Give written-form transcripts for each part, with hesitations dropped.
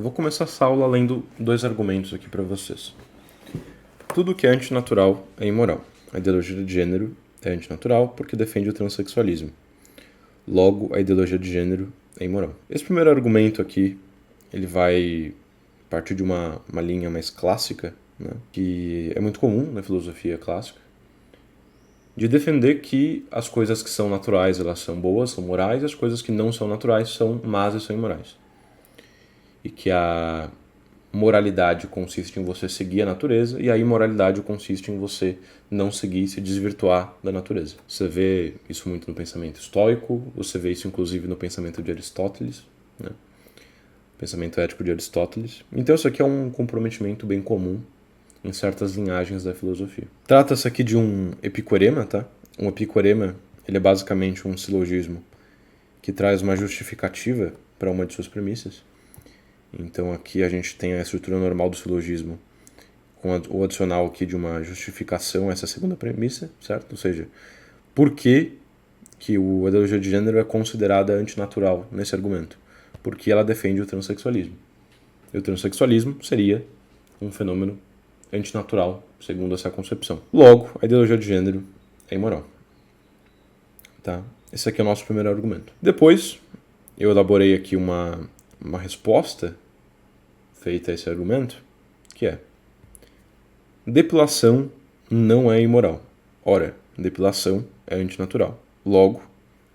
Eu vou começar essa aula lendo dois argumentos aqui para vocês. Tudo que é antinatural é imoral. A ideologia de gênero é antinatural porque defende o transexualismo. Logo, a ideologia de gênero é imoral. Esse primeiro argumento aqui, ele vai partir de uma linha mais clássica, né, que é muito comum na filosofia clássica, de defender que as coisas que são naturais elas são boas, são morais, e as coisas que não são naturais são más e são imorais. E que a moralidade consiste em você seguir a natureza e a imoralidade consiste em você não seguir e se desvirtuar da natureza. Você vê isso muito no pensamento estoico, você vê isso inclusive no pensamento de Aristóteles, né? Pensamento ético de Aristóteles. Então isso aqui é um comprometimento bem comum em certas linhagens da filosofia. Trata-se aqui de um epicorema, tá? Um epicorema, ele é basicamente um silogismo que traz uma justificativa para uma de suas premissas. Então aqui a gente tem a estrutura normal do silogismo com o adicional aqui de uma justificação a essa segunda premissa, certo? Ou seja, por que a ideologia de gênero é considerada antinatural nesse argumento? Porque ela defende o transexualismo. E o transexualismo seria um fenômeno antinatural, segundo essa concepção. Logo, a ideologia de gênero é imoral. Tá? Esse aqui é o nosso primeiro argumento. Depois, eu elaborei aqui uma resposta feita a esse argumento, que é: depilação não é imoral. Ora, depilação é antinatural. Logo,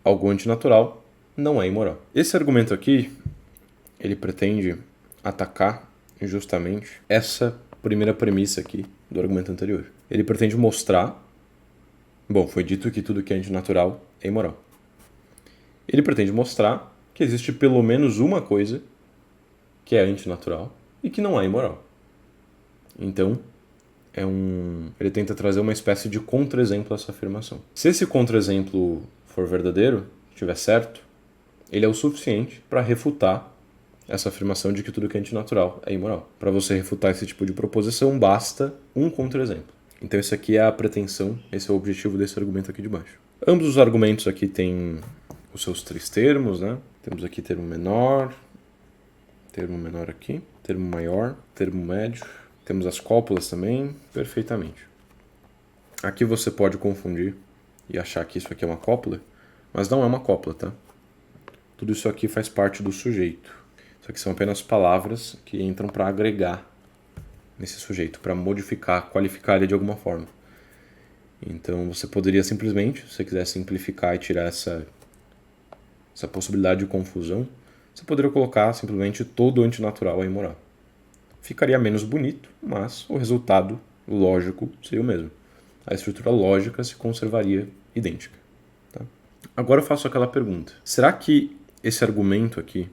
algo antinatural não é imoral. Esse argumento aqui, ele pretende atacar justamente essa primeira premissa aqui do argumento anterior. Ele pretende mostrar, foi dito que tudo que é antinatural é imoral. Ele pretende mostrar que existe pelo menos uma coisa que é antinatural e que não é imoral. Então, ele tenta trazer uma espécie de contra-exemplo a essa afirmação. Se esse contra-exemplo for verdadeiro, estiver certo, ele é o suficiente para refutar essa afirmação de que tudo que é antinatural é imoral. Para você refutar esse tipo de proposição, basta um contra-exemplo. Então, esse aqui é a pretensão, esse é o objetivo desse argumento aqui de baixo. Ambos os argumentos aqui têm os seus três termos, né? Temos aqui termo menor aqui, termo maior, termo médio. Temos as cópulas também, perfeitamente. Aqui você pode confundir e achar que isso aqui é uma cópula, mas não é uma cópula, tá? Tudo isso aqui faz parte do sujeito. Isso aqui são apenas palavras que entram para agregar nesse sujeito, para modificar, qualificar ele de alguma forma. Então você poderia simplesmente, se você quiser simplificar e tirar essa possibilidade de confusão, você poderia colocar simplesmente todo antinatural é imoral. Ficaria menos bonito, mas o resultado lógico seria o mesmo. A estrutura lógica se conservaria idêntica. Tá? Agora eu faço aquela pergunta. Será que esse argumento aqui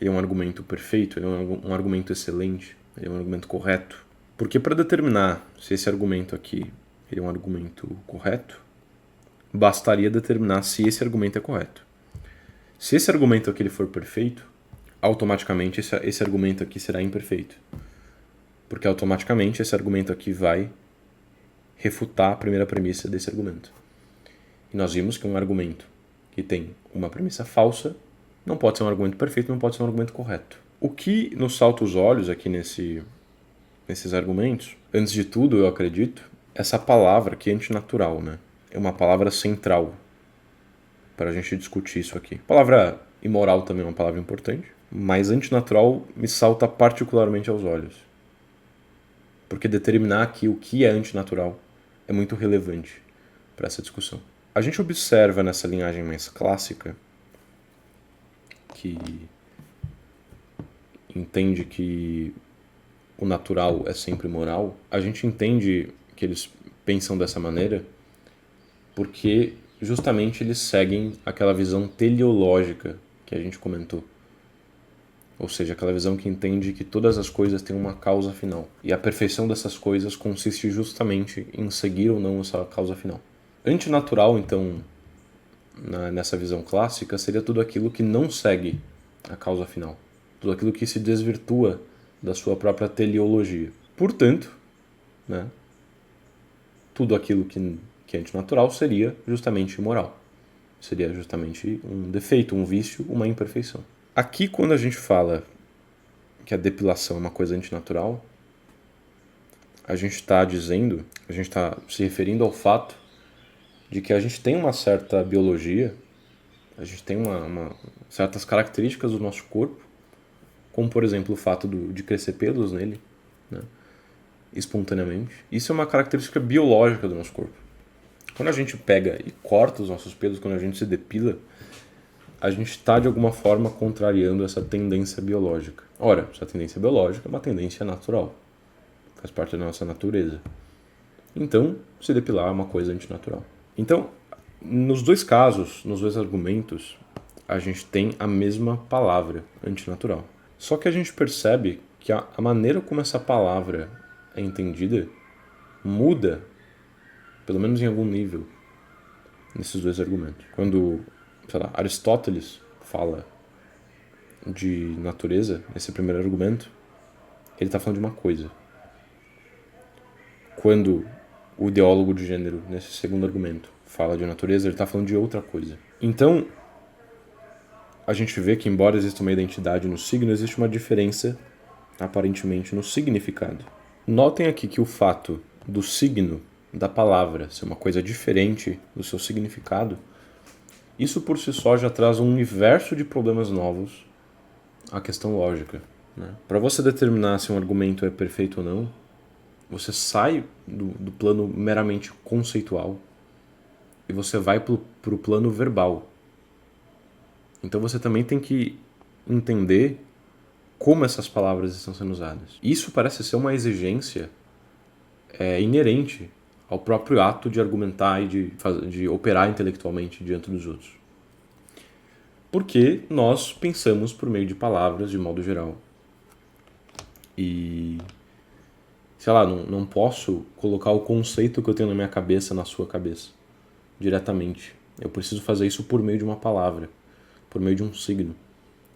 ele é um argumento perfeito? Ele é um argumento excelente? Ele é um argumento correto? Porque para determinar se esse argumento aqui ele é um argumento correto, bastaria determinar se esse argumento é correto. Se esse argumento aqui ele for perfeito, automaticamente esse argumento aqui será imperfeito. Porque automaticamente esse argumento aqui vai refutar a primeira premissa desse argumento. E nós vimos que um argumento que tem uma premissa falsa não pode ser um argumento perfeito, não pode ser um argumento correto. O que nos salta os olhos aqui nesses argumentos, antes de tudo, eu acredito, essa palavra que é antinatural, né? É uma palavra central para a gente discutir isso aqui. A palavra imoral também é uma palavra importante, mas antinatural me salta particularmente aos olhos. Porque determinar aqui o que é antinatural é muito relevante para essa discussão. A gente observa nessa linhagem mais clássica que entende que o natural é sempre moral. A gente entende que eles pensam dessa maneira porque justamente eles seguem aquela visão teleológica que a gente comentou. Ou seja, aquela visão que entende que todas as coisas têm uma causa final. E a perfeição dessas coisas consiste justamente em seguir ou não essa causa final. Antinatural, então, nessa visão clássica, seria tudo aquilo que não segue a causa final. Tudo aquilo que se desvirtua da sua própria teleologia. Portanto, né, tudo aquilo que é antinatural seria justamente imoral. Seria justamente um defeito, um vício, uma imperfeição. Aqui, quando a gente fala que a depilação é uma coisa antinatural, a gente está se referindo ao fato de que a gente tem uma certa biologia, a gente tem certas características do nosso corpo, como por exemplo o fato de crescer pelos nele, né, espontaneamente. Isso é uma característica biológica do nosso corpo. Quando a gente pega e corta os nossos pelos, quando a gente se depila, a gente está de alguma forma contrariando essa tendência biológica. Ora, essa tendência biológica é uma tendência natural, faz parte da nossa natureza. Então, se depilar é uma coisa antinatural. Então, nos dois casos, nos dois argumentos, a gente tem a mesma palavra, antinatural. Só que a gente percebe que a maneira como essa palavra é entendida muda, pelo menos em algum nível, nesses dois argumentos. Quando, sei lá, Aristóteles fala de natureza, nesse primeiro argumento, ele está falando de uma coisa. Quando o ideólogo de gênero, nesse segundo argumento, fala de natureza, ele está falando de outra coisa. Então, a gente vê que, embora exista uma identidade no signo, existe uma diferença, aparentemente, no significado. Notem aqui que o fato do signo, da palavra, ser uma coisa diferente do seu significado, isso por si só já traz um universo de problemas novos à questão lógica, né? Para você determinar se um argumento é perfeito ou não, você sai do plano meramente conceitual e você vai para o plano verbal. Então você também tem que entender como essas palavras estão sendo usadas. Isso parece ser uma exigência inerente ao próprio ato de argumentar e de operar intelectualmente diante dos outros. Porque nós pensamos por meio de palavras de modo geral. E, sei lá, não posso colocar o conceito que eu tenho na minha cabeça na sua cabeça diretamente. Eu preciso fazer isso por meio de uma palavra, por meio de um signo.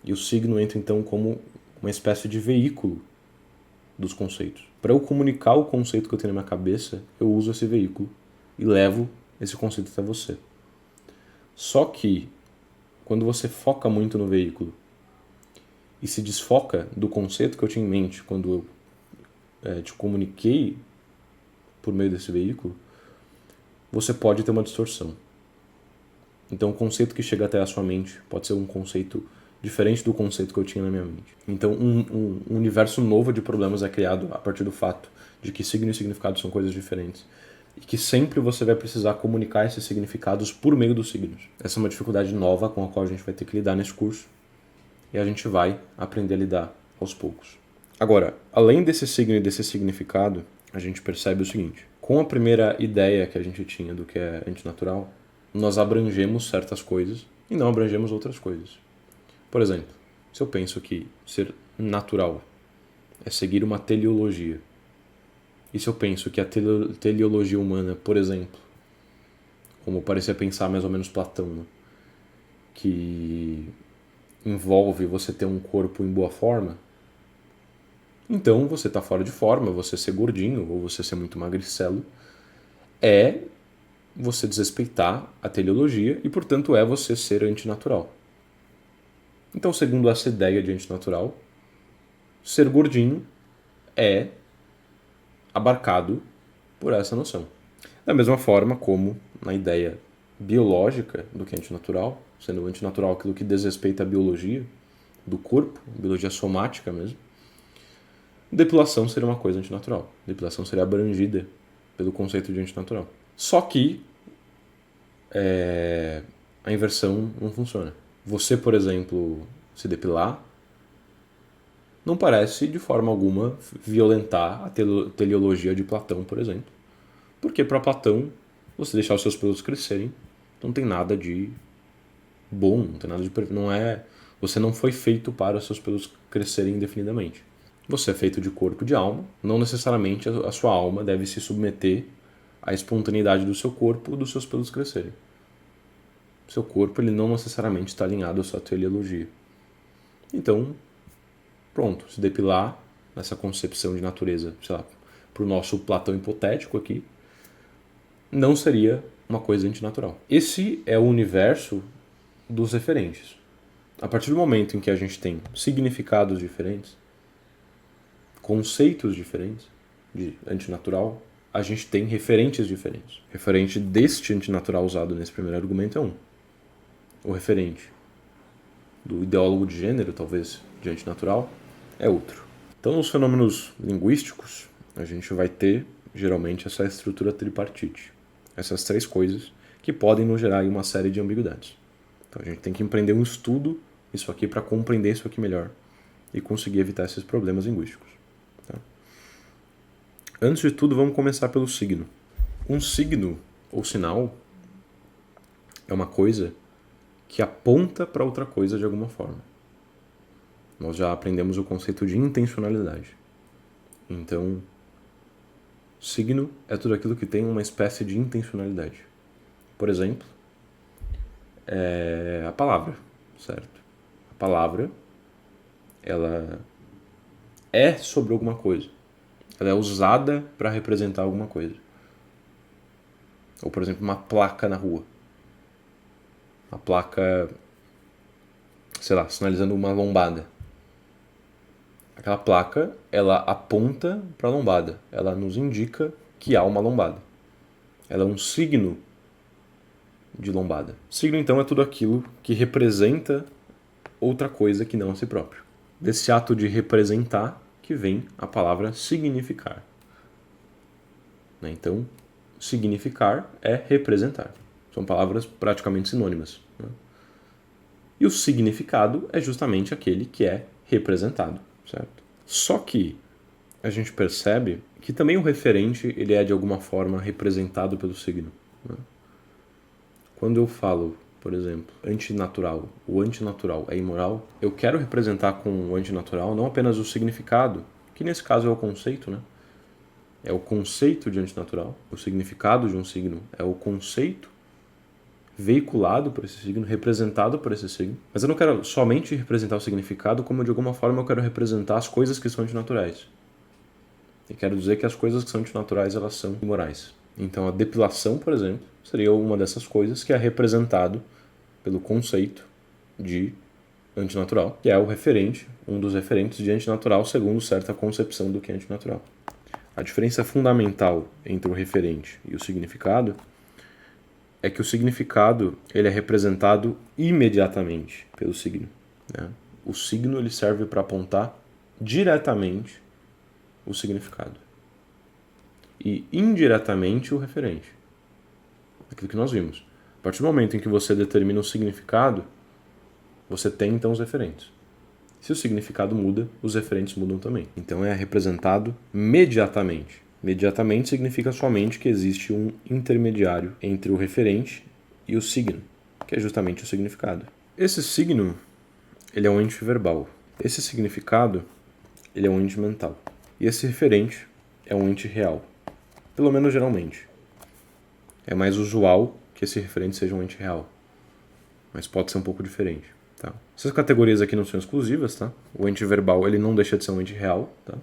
E o signo entra então como uma espécie de veículo dos conceitos. Para eu comunicar o conceito que eu tenho na minha cabeça, eu uso esse veículo e levo esse conceito até você. Só que, quando você foca muito no veículo e se desfoca do conceito que eu tinha em mente quando eu te comuniquei por meio desse veículo, você pode ter uma distorção. Então, o conceito que chega até a sua mente pode ser um conceito diferente do conceito que eu tinha na minha mente. Então, um universo novo de problemas é criado a partir do fato de que signo e significado são coisas diferentes. E que sempre você vai precisar comunicar esses significados por meio dos signos. Essa é uma dificuldade nova com a qual a gente vai ter que lidar nesse curso. E a gente vai aprender a lidar aos poucos. Agora, além desse signo e desse significado, a gente percebe o seguinte. Com a primeira ideia que a gente tinha do que é antinatural, nós abrangemos certas coisas e não abrangemos outras coisas. Por exemplo, se eu penso que ser natural é seguir uma teleologia, e se eu penso que a teleologia humana, por exemplo, como parecia pensar mais ou menos Platão, né, que envolve você ter um corpo em boa forma, então você está fora de forma, você ser gordinho ou você ser muito magricelo é você desrespeitar a teleologia e, portanto, é você ser antinatural. Então, segundo essa ideia de antinatural, ser gordinho é abarcado por essa noção. Da mesma forma como na ideia biológica do que é antinatural, sendo antinatural aquilo que desrespeita a biologia do corpo, biologia somática mesmo, depilação seria uma coisa antinatural. Depilação seria abrangida pelo conceito de antinatural. Só que a inversão não funciona. Você, por exemplo, se depilar não parece de forma alguma violentar a teleologia de Platão, por exemplo. Porque para Platão, você deixar os seus pelos crescerem não tem nada de bom, não tem nada de você não foi feito para os seus pelos crescerem indefinidamente. Você é feito de corpo e de alma, não necessariamente a sua alma deve se submeter à espontaneidade do seu corpo ou dos seus pelos crescerem. Seu corpo ele não necessariamente está alinhado à sua teleologia. Então, pronto, se depilar nessa concepção de natureza, sei lá, para o nosso Platão hipotético aqui, não seria uma coisa antinatural. Esse é o universo dos referentes. A partir do momento em que a gente tem significados diferentes, conceitos diferentes de antinatural, a gente tem referentes diferentes. O referente deste antinatural usado nesse primeiro argumento é um. O referente do ideólogo de gênero, talvez, de antinatural, é outro. Então, nos fenômenos linguísticos, a gente vai ter, geralmente, essa estrutura tripartite. Essas três coisas que podem nos gerar aí uma série de ambiguidades. Então, a gente tem que empreender um estudo isso aqui para compreender isso aqui melhor e conseguir evitar esses problemas linguísticos. Tá? Antes de tudo, vamos começar pelo signo. Um signo ou sinal é uma coisa que aponta para outra coisa de alguma forma. Nós já aprendemos o conceito de intencionalidade. Então, signo é tudo aquilo que tem uma espécie de intencionalidade. Por exemplo, a palavra, certo? A palavra, ela é sobre alguma coisa. Ela é usada para representar alguma coisa. Ou, por exemplo, uma placa na rua. Uma placa, sei lá, sinalizando uma lombada. Aquela placa, ela aponta para a lombada. Ela nos indica que há uma lombada. Ela é um signo de lombada. Signo, então, é tudo aquilo que representa outra coisa que não a si próprio. Desse ato de representar que vem a palavra significar. Então, significar é representar. São palavras praticamente sinônimas. E o significado é justamente aquele que é representado, certo? Só que a gente percebe que também o referente ele é de alguma forma representado pelo signo. Quando eu falo, por exemplo, antinatural, o antinatural é imoral, eu quero representar com o antinatural não apenas o significado, que nesse caso é o conceito, né? É o conceito de antinatural. O significado de um signo é o conceito veiculado por esse signo, representado por esse signo. Mas eu não quero somente representar o significado, como de alguma forma eu quero representar as coisas que são antinaturais. E quero dizer que as coisas que são antinaturais, elas são imorais. Então a depilação, por exemplo, seria uma dessas coisas que é representado pelo conceito de antinatural, que é o referente, um dos referentes de antinatural segundo certa concepção do que é antinatural. A diferença fundamental entre o referente e o significado é que o significado ele é representado imediatamente pelo signo. Né? O signo ele serve para apontar diretamente o significado. E indiretamente o referente. Aquilo que nós vimos. A partir do momento em que você determina o significado, você tem então os referentes. Se o significado muda, os referentes mudam também. Então é representado mediatamente. Mediatamente significa somente que existe um intermediário entre o referente e o signo, que é justamente o significado. Esse signo, ele é um ente verbal. Esse significado, ele é um ente mental. E esse referente é um ente real. Pelo menos geralmente. É mais usual que esse referente seja um ente real. Mas pode ser um pouco diferente. Tá? Essas categorias aqui não são exclusivas, tá? O ente verbal ele não deixa de ser um ente real, tá?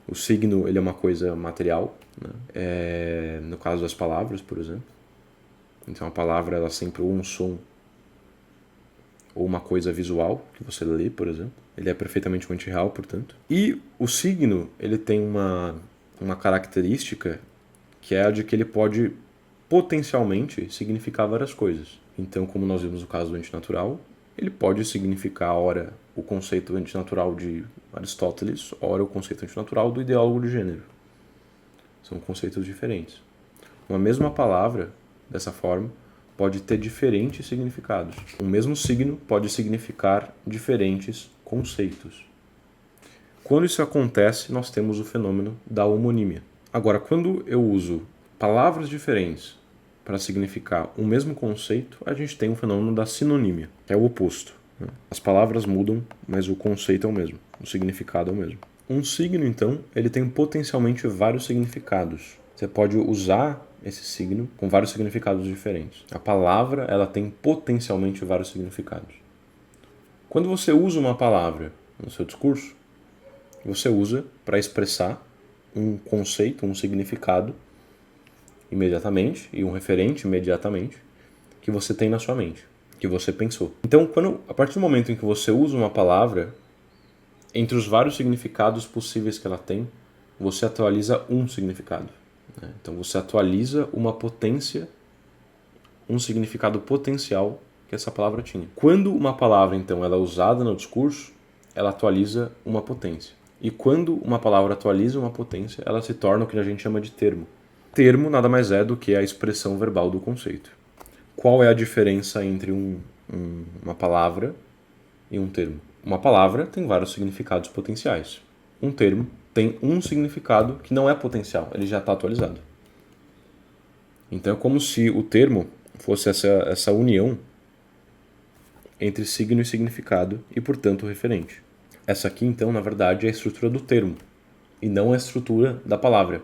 O signo ele é uma coisa material, né? No caso das palavras, por exemplo. Então a palavra ela é sempre ou um som ou uma coisa visual que você lê, por exemplo. Ele é perfeitamente um ente real, portanto. E o signo ele tem uma característica que é a de que ele pode potencialmente significar várias coisas. Então, como nós vimos no caso do antinatural, ele pode significar, ora, o conceito antinatural de Aristóteles, ora, o conceito antinatural do ideólogo de gênero. São conceitos diferentes. Uma mesma palavra, dessa forma, pode ter diferentes significados. O mesmo signo pode significar diferentes conceitos. Quando isso acontece, nós temos o fenômeno da homonímia. Agora, quando eu uso palavras diferentes para significar o mesmo conceito, a gente tem o fenômeno da sinonímia, que é o oposto. As palavras mudam, mas o conceito é o mesmo, o significado é o mesmo. Um signo, então, ele tem potencialmente vários significados. Você pode usar esse signo com vários significados diferentes. A palavra, ela tem potencialmente vários significados. Quando você usa uma palavra no seu discurso, você usa para expressar um conceito, um significado imediatamente e um referente imediatamente que você tem na sua mente, que você pensou. Então, a partir do momento em que você usa uma palavra Entre os vários significados possíveis que ela tem, você atualiza um significado. Então você atualiza uma potência, um significado potencial que essa palavra tinha. Quando uma palavra, então, ela é usada no discurso, ela atualiza uma potência. E quando uma palavra atualiza uma potência, ela se torna o que a gente chama de termo. Termo nada mais é do que a expressão verbal do conceito. Qual é a diferença entre uma palavra e um termo? Uma palavra tem vários significados potenciais. Um termo tem um significado que não é potencial, ele já está atualizado. Então é como se o termo fosse essa união entre signo e significado e, portanto, referente. Essa aqui, então, na verdade, é a estrutura do termo e não a estrutura da palavra.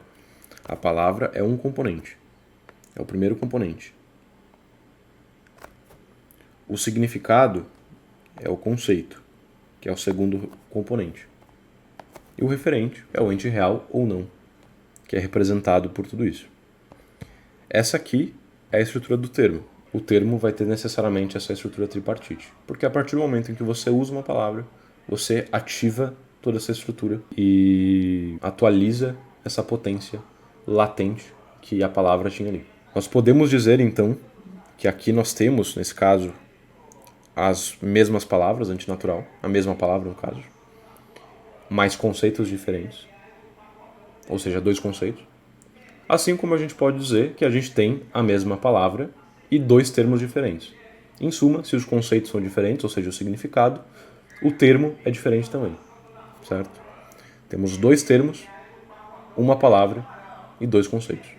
A palavra é um componente, é o primeiro componente. O significado é o conceito, que é o segundo componente. E o referente é o ente real ou não, que é representado por tudo isso. Essa aqui é a estrutura do termo. O termo vai ter necessariamente essa estrutura tripartite, porque a partir do momento em que você usa uma palavra, você ativa toda essa estrutura e atualiza essa potência latente que a palavra tinha ali. Nós podemos dizer, então, que aqui nós temos, nesse caso, as mesmas palavras, antinatural, a mesma palavra no caso, mas conceitos diferentes, ou seja, dois conceitos. Assim como a gente pode dizer que a gente tem a mesma palavra e dois termos diferentes. Em suma, se os conceitos são diferentes, ou seja, o significado, o termo é diferente também, certo? Temos dois termos, uma palavra e dois conceitos.